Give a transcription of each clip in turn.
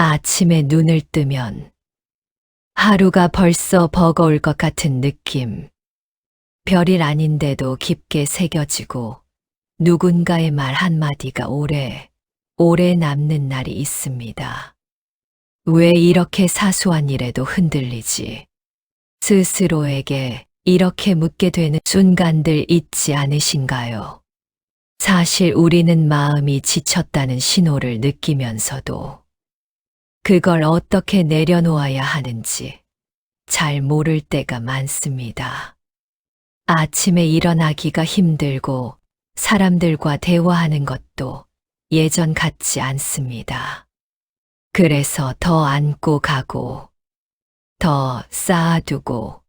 아침에 눈을 뜨면 하루가 벌써 버거울 것 같은 느낌. 별일 아닌데도 깊게 새겨지고 누군가의 말 한마디가 오래 남는 날이 있습니다. 왜 이렇게 사소한 일에도 흔들리지? 스스로에게 이렇게 묻게 되는 순간들 있지 않으신가요? 사실 우리는 마음이 지쳤다는 신호를 느끼면서도 그걸 어떻게 내려놓아야 하는지 잘 모를 때가 많습니다. 아침에 일어나기가 힘들고 사람들과 대화하는 것도 예전 같지 않습니다. 그래서 더 안고 가고 더 쌓아두고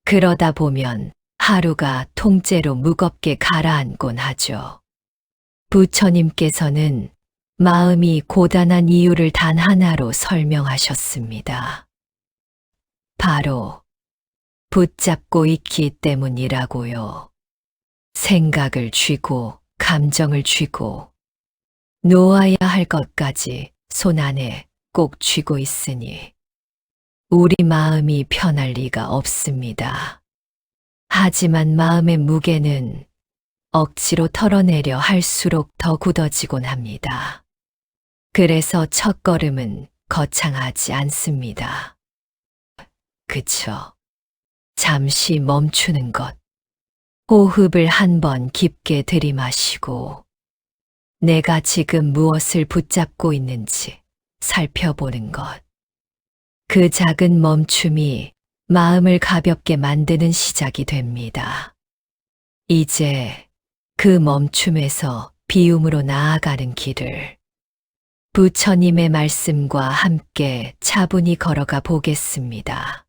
그러다 보면 하루가 통째로 무겁게 가라앉곤 하죠. 부처님께서는 마음이 고단한 이유를 단 하나로 설명하셨습니다. 바로 붙잡고 있기 때문이라고요. 생각을 쥐고 감정을 쥐고 놓아야 할 것까지 손 안에 꼭 쥐고 있으니 우리 마음이 편할 리가 없습니다. 하지만 마음의 무게는 억지로 털어내려 할수록 더 굳어지곤 합니다. 그래서 첫걸음은 거창하지 않습니다. 그쵸? 잠시 멈추는 것, 호흡을 한 번 깊게 들이마시고 내가 지금 무엇을 붙잡고 있는지 살펴보는 것. 그 작은 멈춤이 마음을 가볍게 만드는 시작이 됩니다. 이제 그 멈춤에서 비움으로 나아가는 길을 부처님의 말씀과 함께 차분히 걸어가 보겠습니다.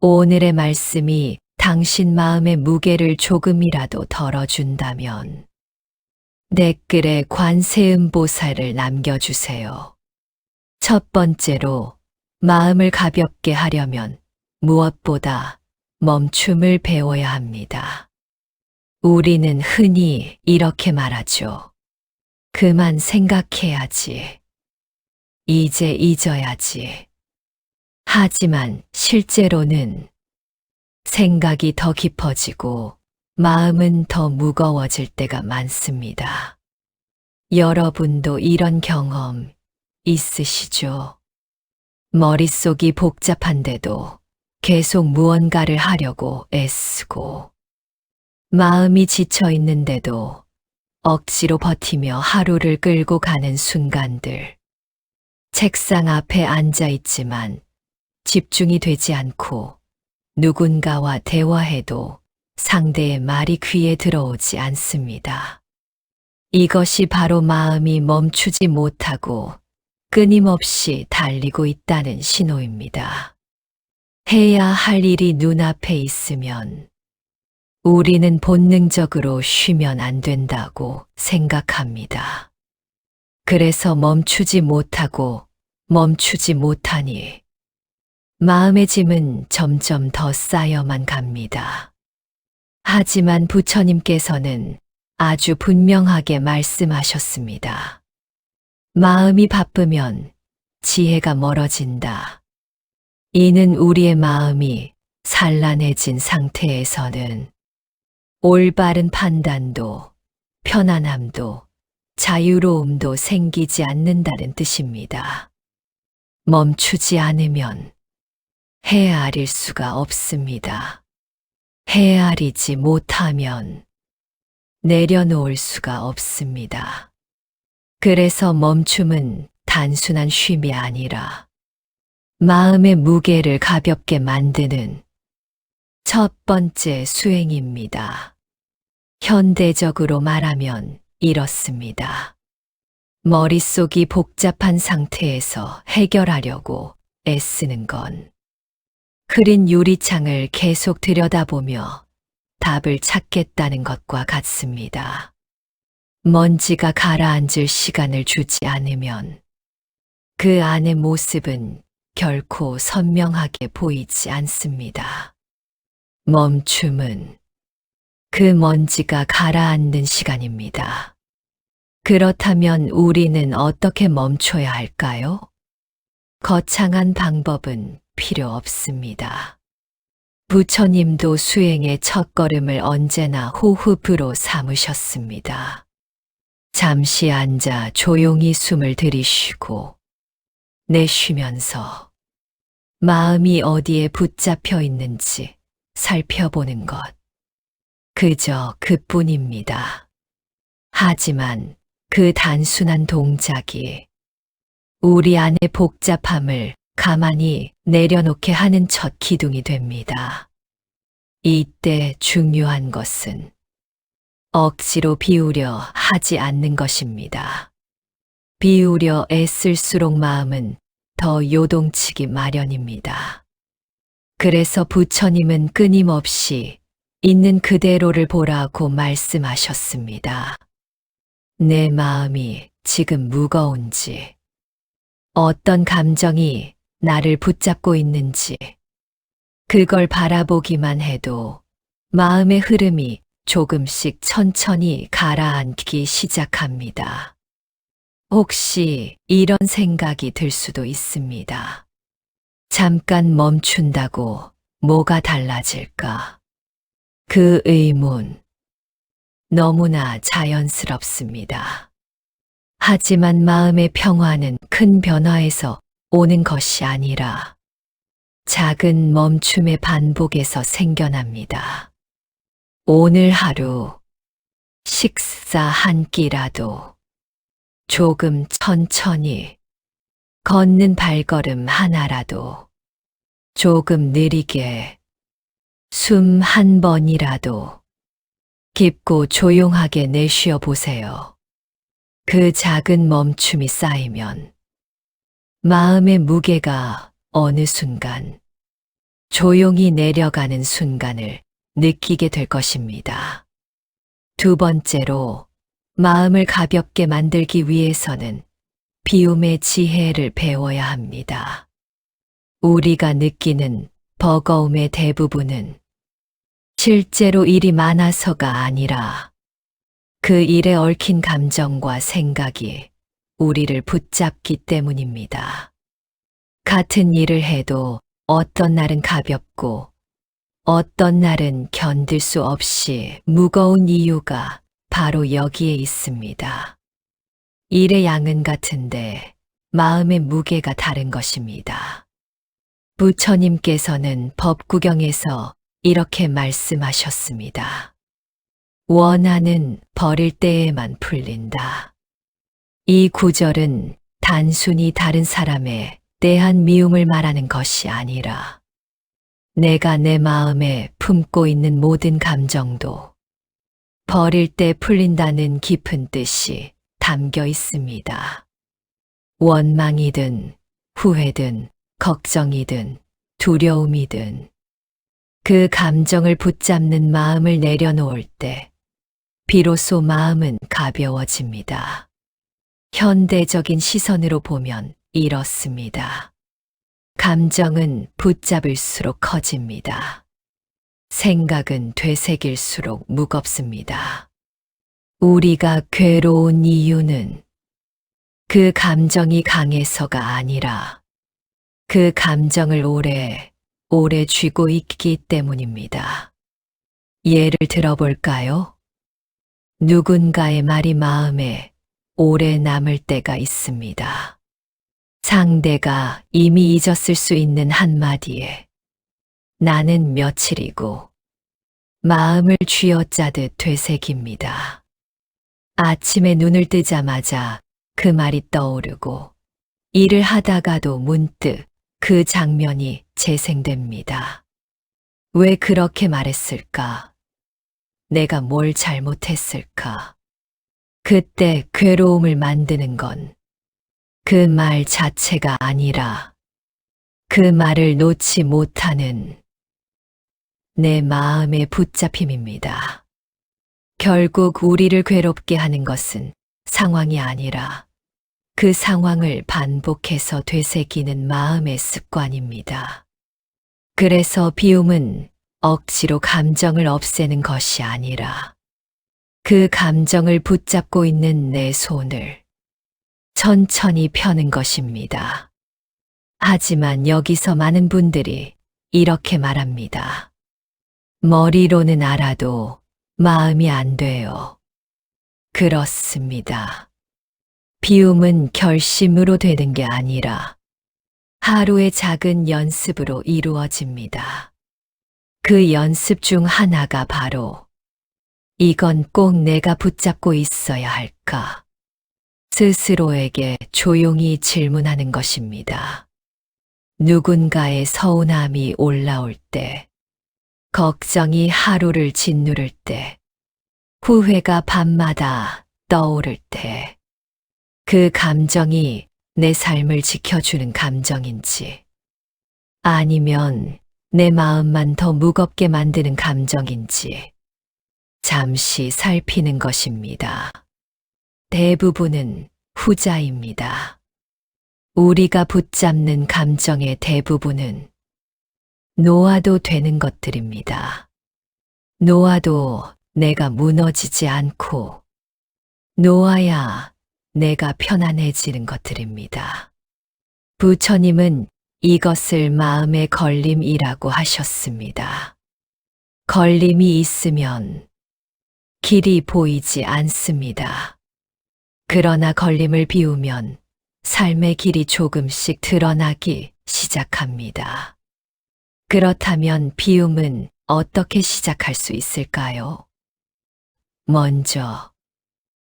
오늘의 말씀이 당신 마음의 무게를 조금이라도 덜어준다면 댓글에 관세음보살을 남겨주세요. 첫 번째로 마음을 가볍게 하려면 무엇보다 멈춤을 배워야 합니다. 우리는 흔히 이렇게 말하죠. 그만 생각해야지. 이제 잊어야지. 하지만 실제로는 생각이 더 깊어지고 마음은 더 무거워질 때가 많습니다. 여러분도 이런 경험 있으시죠? 머릿속이 복잡한데도 계속 무언가를 하려고 애쓰고 마음이 지쳐 있는데도 억지로 버티며 하루를 끌고 가는 순간들. 책상 앞에 앉아 있지만 집중이 되지 않고 누군가와 대화해도 상대의 말이 귀에 들어오지 않습니다. 이것이 바로 마음이 멈추지 못하고 끊임없이 달리고 있다는 신호입니다. 해야 할 일이 눈앞에 있으면 우리는 본능적으로 쉬면 안 된다고 생각합니다. 그래서 멈추지 못하고 멈추지 못하니 마음의 짐은 점점 더 쌓여만 갑니다. 하지만 부처님께서는 아주 분명하게 말씀하셨습니다. 마음이 바쁘면 지혜가 멀어진다. 이는 우리의 마음이 산란해진 상태에서는 올바른 판단도, 편안함도, 자유로움도 생기지 않는다는 뜻입니다. 멈추지 않으면 헤아릴 수가 없습니다. 헤아리지 못하면 내려놓을 수가 없습니다. 그래서 멈춤은 단순한 쉼이 아니라 마음의 무게를 가볍게 만드는 첫 번째 수행입니다. 현대적으로 말하면 이렇습니다. 머릿속이 복잡한 상태에서 해결하려고 애쓰는 건 흐린 유리창을 계속 들여다보며 답을 찾겠다는 것과 같습니다. 먼지가 가라앉을 시간을 주지 않으면 그 안의 모습은 결코 선명하게 보이지 않습니다. 멈춤은 그 먼지가 가라앉는 시간입니다. 그렇다면 우리는 어떻게 멈춰야 할까요? 거창한 방법은 필요 없습니다. 부처님도 수행의 첫걸음을 언제나 호흡으로 삼으셨습니다. 잠시 앉아 조용히 숨을 들이쉬고 내쉬면서 마음이 어디에 붙잡혀 있는지 살펴보는 것. 그저 그뿐입니다. 하지만 그 단순한 동작이 우리 안의 복잡함을 가만히 내려놓게 하는 첫 기둥이 됩니다. 이때 중요한 것은 억지로 비우려 하지 않는 것입니다. 비우려 애쓸수록 마음은 더 요동치기 마련입니다. 그래서 부처님은 끊임없이 있는 그대로를 보라고 말씀하셨습니다. 내 마음이 지금 무거운지, 어떤 감정이 나를 붙잡고 있는지, 그걸 바라보기만 해도 마음의 흐름이 조금씩 천천히 가라앉기 시작합니다. 혹시 이런 생각이 들 수도 있습니다. 잠깐 멈춘다고 뭐가 달라질까? 그 의문, 너무나 자연스럽습니다. 하지만 마음의 평화는 큰 변화에서 오는 것이 아니라 작은 멈춤의 반복에서 생겨납니다. 오늘 하루 식사 한 끼라도 조금 천천히, 걷는 발걸음 하나라도 조금 느리게, 숨 한 번이라도 깊고 조용하게 내쉬어 보세요. 그 작은 멈춤이 쌓이면 마음의 무게가 어느 순간 조용히 내려가는 순간을 느끼게 될 것입니다. 두 번째로, 마음을 가볍게 만들기 위해서는 비움의 지혜를 배워야 합니다. 우리가 느끼는 버거움의 대부분은 실제로 일이 많아서가 아니라 그 일에 얽힌 감정과 생각이 우리를 붙잡기 때문입니다. 같은 일을 해도 어떤 날은 가볍고 어떤 날은 견딜 수 없이 무거운 이유가 바로 여기에 있습니다. 일의 양은 같은데 마음의 무게가 다른 것입니다. 부처님께서는 법구경에서 이렇게 말씀하셨습니다. 원하는 버릴 때에만 풀린다. 이 구절은 단순히 다른 사람에 대한 미움을 말하는 것이 아니라 내가 내 마음에 품고 있는 모든 감정도 버릴 때 풀린다는 깊은 뜻이 담겨 있습니다. 원망이든 후회든 걱정이든 두려움이든 그 감정을 붙잡는 마음을 내려놓을 때 비로소 마음은 가벼워집니다. 현대적인 시선으로 보면 이렇습니다. 감정은 붙잡을수록 커집니다. 생각은 되새길수록 무겁습니다. 우리가 괴로운 이유는 그 감정이 강해서가 아니라 그 감정을 오래 쥐고 있기 때문입니다. 예를 들어볼까요? 누군가의 말이 마음에 오래 남을 때가 있습니다. 상대가 이미 잊었을 수 있는 한마디에 나는 며칠이고 마음을 쥐어짜듯 되새깁니다. 아침에 눈을 뜨자마자 그 말이 떠오르고 일을 하다가도 문득 그 장면이 재생됩니다. 왜 그렇게 말했을까? 내가 뭘 잘못했을까? 그때 괴로움을 만드는 건 그 말 자체가 아니라 그 말을 놓지 못하는 내 마음의 붙잡힘입니다. 결국 우리를 괴롭게 하는 것은 상황이 아니라 그 상황을 반복해서 되새기는 마음의 습관입니다. 그래서 비움은 억지로 감정을 없애는 것이 아니라 그 감정을 붙잡고 있는 내 손을 천천히 펴는 것입니다. 하지만 여기서 많은 분들이 이렇게 말합니다. 머리로는 알아도 마음이 안 돼요. 그렇습니다. 비움은 결심으로 되는 게 아니라 하루의 작은 연습으로 이루어집니다. 그 연습 중 하나가 바로 이건 꼭 내가 붙잡고 있어야 할까? 스스로에게 조용히 질문하는 것입니다. 누군가의 서운함이 올라올 때, 걱정이 하루를 짓누를 때, 후회가 밤마다 떠오를 때, 그 감정이 내 삶을 지켜주는 감정인지, 아니면 내 마음만 더 무겁게 만드는 감정인지, 잠시 살피는 것입니다. 대부분은 후자입니다. 우리가 붙잡는 감정의 대부분은 놓아도 되는 것들입니다. 놓아도 내가 무너지지 않고 놓아야 내가 편안해지는 것들입니다. 부처님은 이것을 마음의 걸림이라고 하셨습니다. 걸림이 있으면 길이 보이지 않습니다. 그러나 걸림을 비우면 삶의 길이 조금씩 드러나기 시작합니다. 그렇다면 비움은 어떻게 시작할 수 있을까요? 먼저,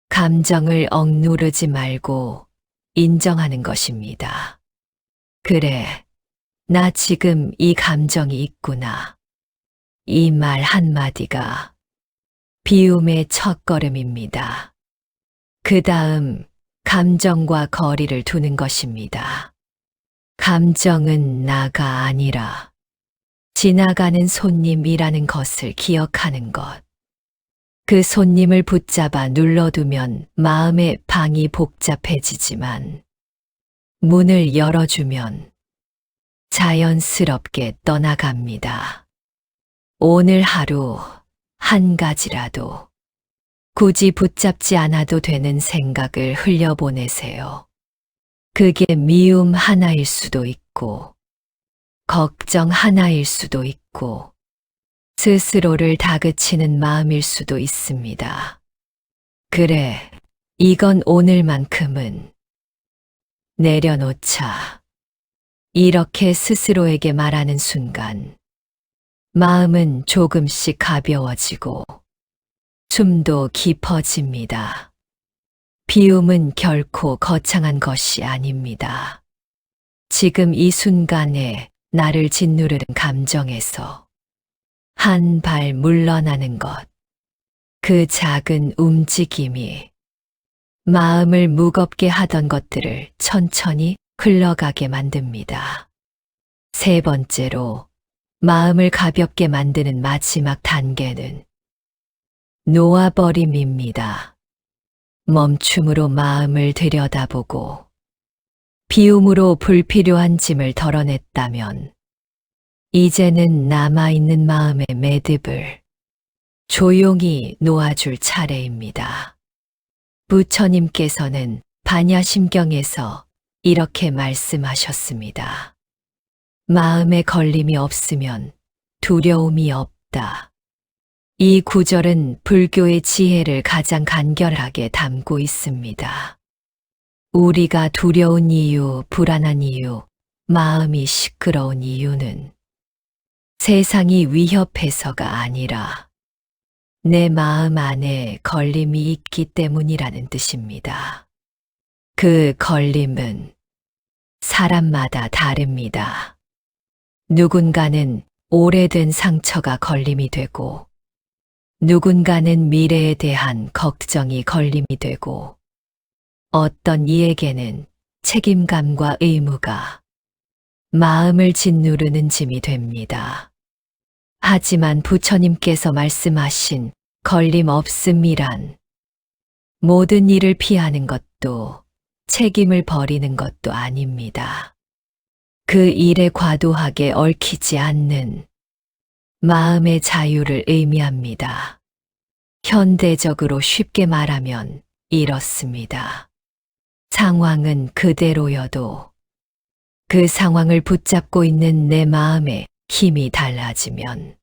감정을 억누르지 말고 인정하는 것입니다. 그래, 나 지금 이 감정이 있구나. 이 말 한마디가 비움의 첫걸음입니다. 그 다음, 감정과 거리를 두는 것입니다. 감정은 나가 아니라 지나가는 손님이라는 것을 기억하는 것. 그 손님을 붙잡아 눌러두면 마음의 방이 복잡해지지만 문을 열어주면 자연스럽게 떠나갑니다. 오늘 하루 한 가지라도 굳이 붙잡지 않아도 되는 생각을 흘려보내세요. 그게 미움 하나일 수도 있고, 걱정 하나일 수도 있고, 스스로를 다그치는 마음일 수도 있습니다. 그래, 이건 오늘만큼은 내려놓자. 이렇게 스스로에게 말하는 순간, 마음은 조금씩 가벼워지고, 숨도 깊어집니다. 비움은 결코 거창한 것이 아닙니다. 지금 이 순간에 나를 짓누르는 감정에서 한 발 물러나는 것, 그 작은 움직임이 마음을 무겁게 하던 것들을 천천히 흘러가게 만듭니다. 세 번째로, 마음을 가볍게 만드는 마지막 단계는 놓아버림입니다. 멈춤으로 마음을 들여다보고 비움으로 불필요한 짐을 덜어냈다면 이제는 남아있는 마음의 매듭을 조용히 놓아줄 차례입니다. 부처님께서는 반야심경에서 이렇게 말씀하셨습니다. 마음에 걸림이 없으면 두려움이 없다. 이 구절은 불교의 지혜를 가장 간결하게 담고 있습니다. 우리가 두려운 이유, 불안한 이유, 마음이 시끄러운 이유는 세상이 위협해서가 아니라 내 마음 안에 걸림이 있기 때문이라는 뜻입니다. 그 걸림은 사람마다 다릅니다. 누군가는 오래된 상처가 걸림이 되고, 누군가는 미래에 대한 걱정이 걸림이 되고, 어떤 이에게는 책임감과 의무가 마음을 짓누르는 짐이 됩니다. 하지만 부처님께서 말씀하신 걸림 없음이란 모든 일을 피하는 것도 책임을 버리는 것도 아닙니다. 그 일에 과도하게 얽히지 않는 마음의 자유를 의미합니다. 현대적으로 쉽게 말하면 이렇습니다. 상황은 그대로여도 그 상황을 붙잡고 있는 내 마음의 힘이 달라지면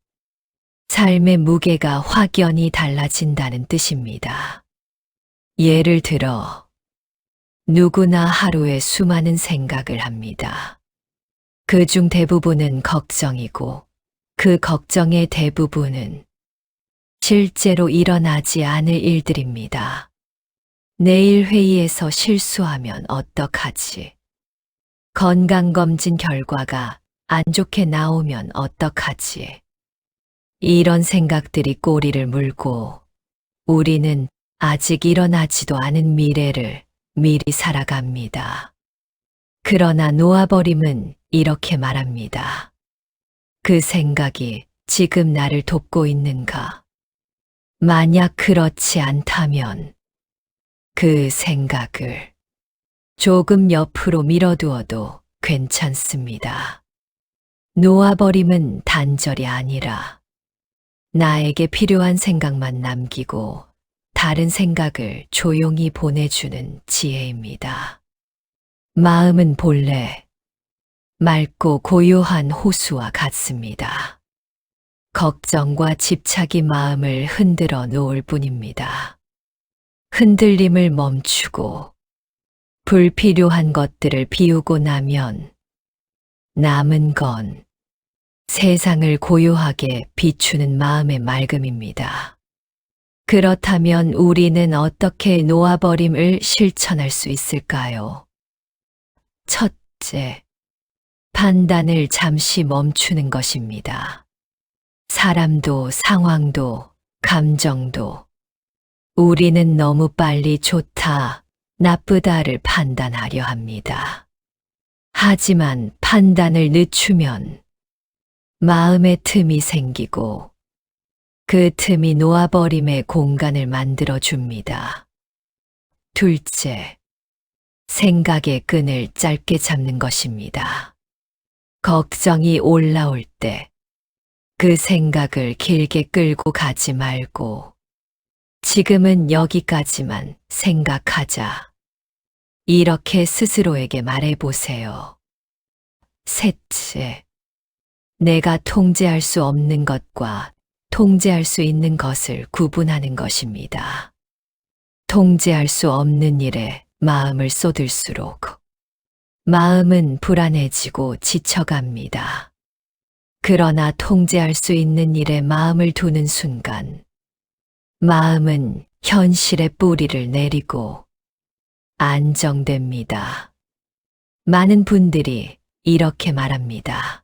삶의 무게가 확연히 달라진다는 뜻입니다. 예를 들어, 누구나 하루에 수많은 생각을 합니다. 그중 대부분은 걱정이고 그 걱정의 대부분은 실제로 일어나지 않을 일들입니다. 내일 회의에서 실수하면 어떡하지? 건강검진 결과가 안 좋게 나오면 어떡하지? 이런 생각들이 꼬리를 물고 우리는 아직 일어나지도 않은 미래를 미리 살아갑니다. 그러나 놓아버림은 이렇게 말합니다. 그 생각이 지금 나를 돕고 있는가? 만약 그렇지 않다면 그 생각을 조금 옆으로 밀어두어도 괜찮습니다. 놓아버림은 단절이 아니라 나에게 필요한 생각만 남기고 다른 생각을 조용히 보내주는 지혜입니다. 마음은 본래 맑고 고요한 호수와 같습니다. 걱정과 집착이 마음을 흔들어 놓을 뿐입니다. 흔들림을 멈추고 불필요한 것들을 비우고 나면 남은 건 세상을 고요하게 비추는 마음의 맑음입니다. 그렇다면 우리는 어떻게 놓아버림을 실천할 수 있을까요? 첫째, 판단을 잠시 멈추는 것입니다. 사람도 상황도 감정도 우리는 너무 빨리 좋다, 나쁘다를 판단하려 합니다. 하지만 판단을 늦추면 마음의 틈이 생기고 그 틈이 놓아버림의 공간을 만들어줍니다. 둘째, 생각의 끈을 짧게 잡는 것입니다. 걱정이 올라올 때 그 생각을 길게 끌고 가지 말고 지금은 여기까지만 생각하자. 이렇게 스스로에게 말해보세요. 셋째, 내가 통제할 수 없는 것과 통제할 수 있는 것을 구분하는 것입니다. 통제할 수 없는 일에 마음을 쏟을수록 마음은 불안해지고 지쳐갑니다. 그러나 통제할 수 있는 일에 마음을 두는 순간 마음은 현실의 뿌리를 내리고 안정됩니다. 많은 분들이 이렇게 말합니다.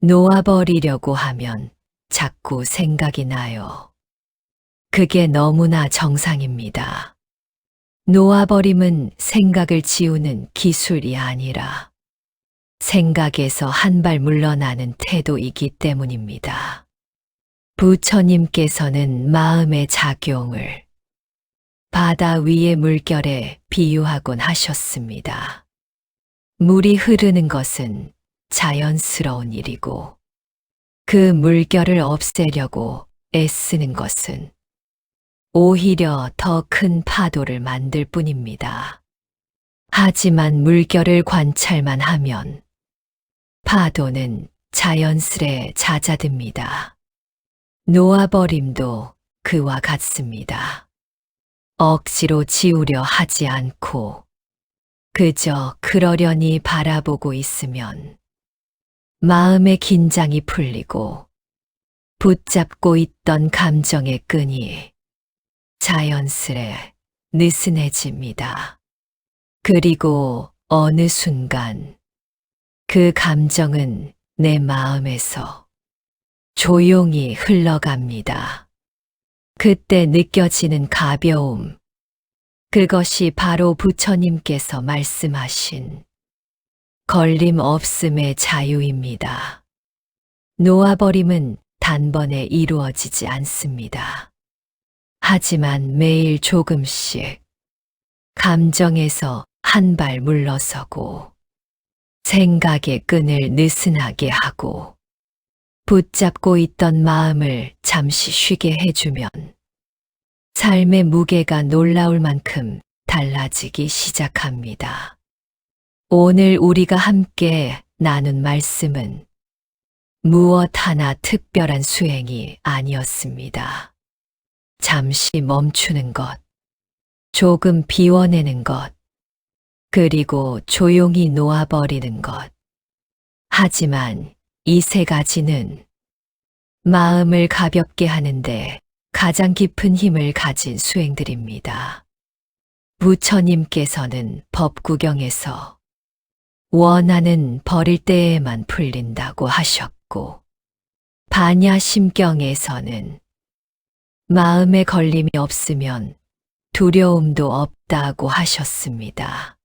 놓아버리려고 하면 자꾸 생각이 나요. 그게 너무나 정상입니다. 놓아버림은 생각을 지우는 기술이 아니라 생각에서 한 발 물러나는 태도이기 때문입니다. 부처님께서는 마음의 작용을 바다 위의 물결에 비유하곤 하셨습니다. 물이 흐르는 것은 자연스러운 일이고 그 물결을 없애려고 애쓰는 것은 오히려 더 큰 파도를 만들 뿐입니다. 하지만 물결을 관찰만 하면 파도는 자연스레 잦아듭니다. 놓아버림도 그와 같습니다. 억지로 지우려 하지 않고 그저 그러려니 바라보고 있으면 마음의 긴장이 풀리고 붙잡고 있던 감정의 끈이 자연스레 느슨해집니다. 그리고 어느 순간 그 감정은 내 마음에서 조용히 흘러갑니다. 그때 느껴지는 가벼움, 그것이 바로 부처님께서 말씀하신 걸림 없음의 자유입니다. 놓아버림은 단번에 이루어지지 않습니다. 하지만 매일 조금씩 감정에서 한 발 물러서고 생각의 끈을 느슨하게 하고 붙잡고 있던 마음을 잠시 쉬게 해주면 삶의 무게가 놀라울 만큼 달라지기 시작합니다. 오늘 우리가 함께 나눈 말씀은 무엇 하나 특별한 수행이 아니었습니다. 잠시 멈추는 것, 조금 비워내는 것, 그리고 조용히 놓아버리는 것. 하지만 이 세 가지는 마음을 가볍게 하는데 가장 깊은 힘을 가진 수행들입니다. 부처님께서는 법구경에서 원하는 버릴 때에만 풀린다고 하셨고, 반야심경에서는 마음에 걸림이 없으면 두려움도 없다고 하셨습니다.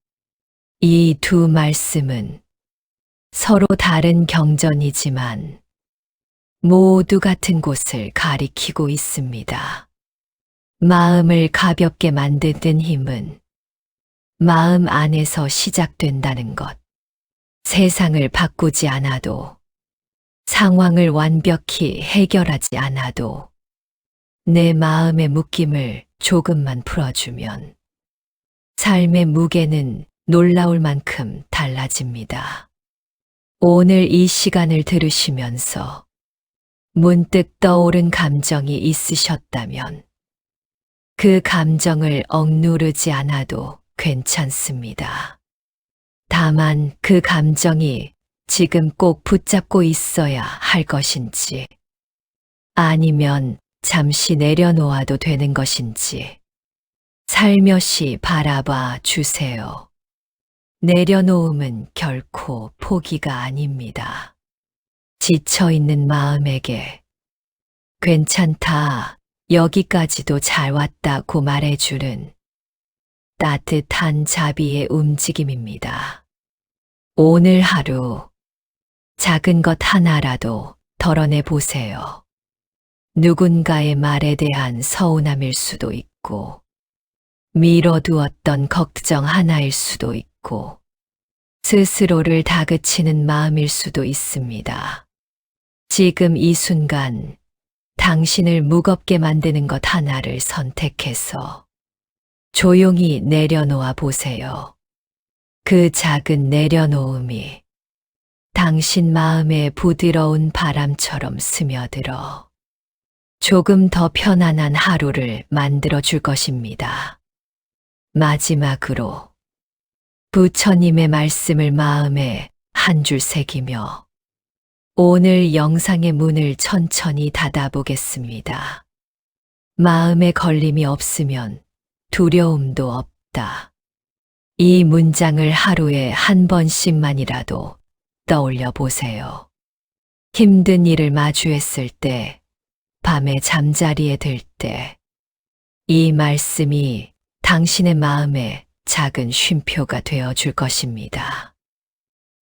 이 두 말씀은 서로 다른 경전이지만 모두 같은 곳을 가리키고 있습니다. 마음을 가볍게 만드는 힘은 마음 안에서 시작된다는 것. 세상을 바꾸지 않아도, 상황을 완벽히 해결하지 않아도 내 마음의 묶임을 조금만 풀어주면 삶의 무게는 놀라울 만큼 달라집니다. 오늘 이 시간을 들으시면서 문득 떠오른 감정이 있으셨다면 그 감정을 억누르지 않아도 괜찮습니다. 다만 그 감정이 지금 꼭 붙잡고 있어야 할 것인지, 아니면 잠시 내려놓아도 되는 것인지 살며시 바라봐 주세요. 내려놓음은 결코 포기가 아닙니다. 지쳐있는 마음에게 괜찮다, 여기까지도 잘 왔다고 말해주는 따뜻한 자비의 움직임입니다. 오늘 하루 작은 것 하나라도 덜어내 보세요. 누군가의 말에 대한 서운함일 수도 있고, 미뤄두었던 걱정 하나일 수도 있고, 스스로를 다그치는 마음일 수도 있습니다. 지금 이 순간 당신을 무겁게 만드는 것 하나를 선택해서 조용히 내려놓아 보세요. 그 작은 내려놓음이 당신 마음에 부드러운 바람처럼 스며들어 조금 더 편안한 하루를 만들어 줄 것입니다. 마지막으로 부처님의 말씀을 마음에 한 줄 새기며 오늘 영상의 문을 천천히 닫아보겠습니다. 마음에 걸림이 없으면 두려움도 없다. 이 문장을 하루에 한 번씩만이라도 떠올려 보세요. 힘든 일을 마주했을 때, 밤에 잠자리에 들 때, 이 말씀이 당신의 마음에 작은 쉼표가 되어 줄 것입니다.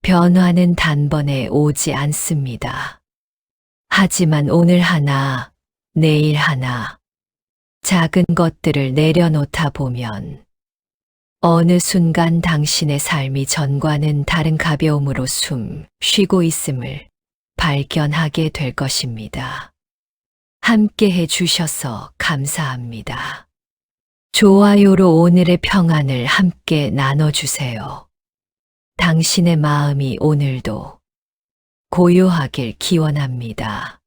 변화는 단번에 오지 않습니다. 하지만 오늘 하나, 내일 하나, 작은 것들을 내려놓다 보면 어느 순간 당신의 삶이 전과는 다른 가벼움으로 숨 쉬고 있음을 발견하게 될 것입니다. 함께 해주셔서 감사합니다. 좋아요로 오늘의 평안을 함께 나눠주세요. 당신의 마음이 오늘도 고요하길 기원합니다.